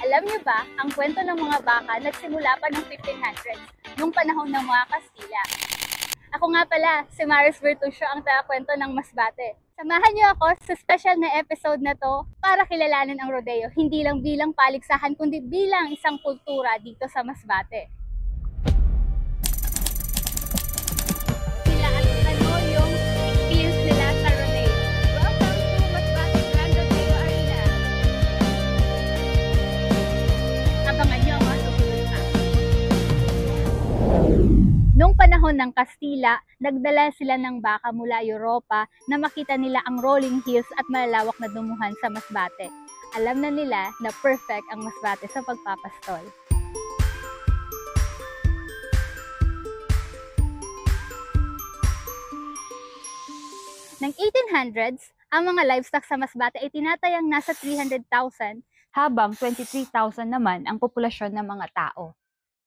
Alam niyo ba, ang kwento ng mga baka nagsimula pa noong 1500s, nung panahon ng mga Kastila. Ako nga pala, si Maris Bertuccio ang tagakwento ng Masbate. Samahan niyo ako sa special na episode na to para kilalanin ang rodeo, hindi lang bilang paligsahan kundi bilang isang kultura dito sa Masbate. Sila at ano yung experience nila sa rodeo. Welcome to Masbate Grand Rodeo Arena. Abangan niyo ang mga susunod na. Noong panahon ng Kastila, nagdala sila ng baka mula Europa na makita nila ang rolling hills at malalawak na dumuhan sa Masbate. Alam na nila na perfect ang Masbate sa pagpapastol. Ng 1800s, ang mga livestock sa Masbate ay tinatayang nasa 300,000 habang 23,000 naman ang populasyon ng mga tao.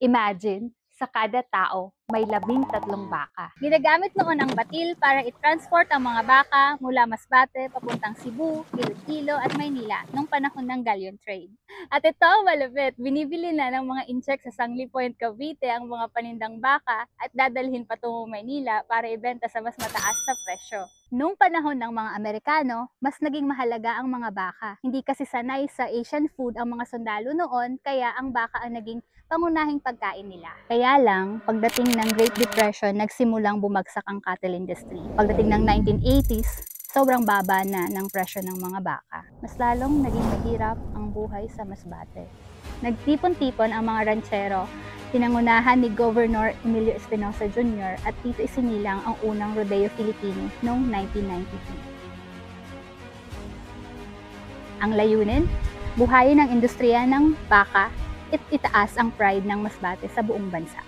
Imagine, sa kada tao, may 13 baka. Ginagamit noon ang batil para i-transport ang mga baka mula Masbate papuntang Cebu, Iloilo at Maynila noong panahon ng galleon trade. At ito ang malupit, binibili na ng mga incheck sa Sangley Point, Cavite ang mga panindang baka at dadalhin patungo Maynila para ibenta sa mas mataas na presyo. Noong panahon ng mga Amerikano, mas naging mahalaga ang mga baka. Hindi kasi sanay sa Asian food ang mga sundalo noon, kaya ang baka ang naging pangunahing pagkain nila. Kaya lang, pagdating ng Great Depression, nagsimulang bumagsak ang cattle industry. Pagdating ng 1980s, sobrang baba na ng presyo ng mga baka. Mas lalong naging mahirap ang buhay sa Masbate. Nagtipon-tipon ang mga ranchero, pinangunahan ni Governor Emilio Espinosa Jr. at dito isinilang ang unang Rodeo Filipino noong 1992. Ang layunin, buhayin ang industriya ng baka at itaas ang pride ng Masbate sa buong bansa.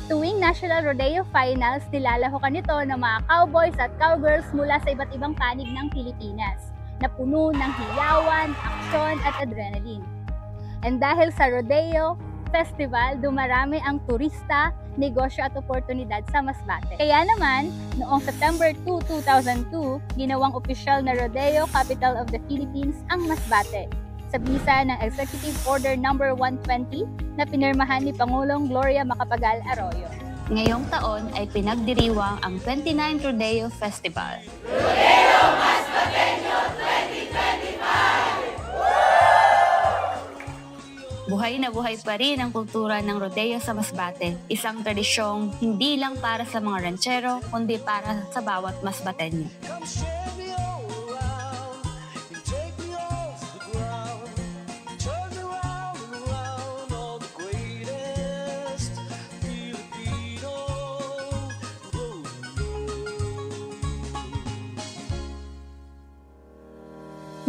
Tuwing National Rodeo Finals, nilalahukan nito ng mga cowboys at cowgirls mula sa iba't ibang panig ng Pilipinas, na puno ng hiyawan, aksyon at adrenaline. And dahil sa Rodeo Festival, dumarami ang turista, negosyo at oportunidad sa Masbate. Kaya naman, noong September 2, 2002, ginawang opisyal na Rodeo Capital of the Philippines ang Masbate, sa bisa ng Executive Order No. 120 na pinirmahan ni Pangulong Gloria Macapagal Arroyo. Ngayong taon ay pinagdiriwang ang 29th Rodeo Festival. Rodeo Masbateño 2025! Buhay na buhay pa rin ang kultura ng rodeo sa Masbate. Isang tradisyong hindi lang para sa mga ranchero, kundi para sa bawat Masbateño.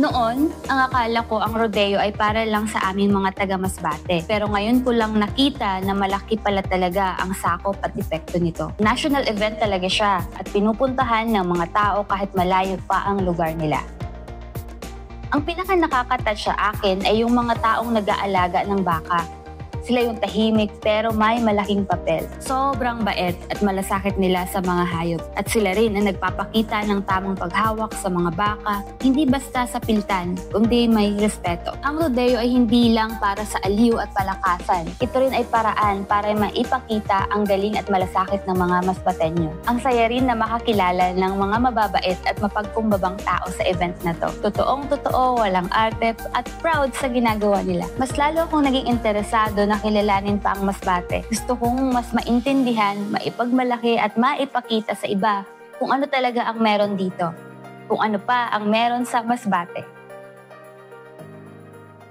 Noon, ang akala ko ang rodeo ay para lang sa aming mga taga-Masbate. Pero ngayon ko lang nakita na malaki pala talaga ang sakop at epekto nito. National event talaga siya at pinupuntahan ng mga tao kahit malayo pa ang lugar nila. Ang pinaka nakaka-touch sa akin ay yung mga taong nag-aalaga ng baka. Sila yung tahimik pero may malaking papel. Sobrang bait at malasakit nila sa mga hayop. At sila rin ang nagpapakita ng tamang paghawak sa mga baka, hindi basta sa pilitan, kundi may respeto. Ang rodeo ay hindi lang para sa aliw at palakasan. Ito rin ay paraan para maipakita ang galing at malasakit ng mga Masbateño. Ang saya rin na makakilala ng mga mababait at mapagkumbabang tao sa event na to. Totoong-totoo, walang arte at proud sa ginagawa nila. Mas lalo akong naging interesado na kilalanin pa ang Masbate. Gusto kong mas maintindihan, maipagmalaki at maipakita sa iba kung ano talaga ang meron dito. Kung ano pa ang meron sa Masbate.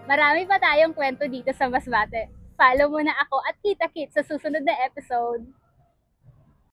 Marami pa tayong kwento dito sa Masbate. Follow mo na ako at kita-kits sa susunod na episode.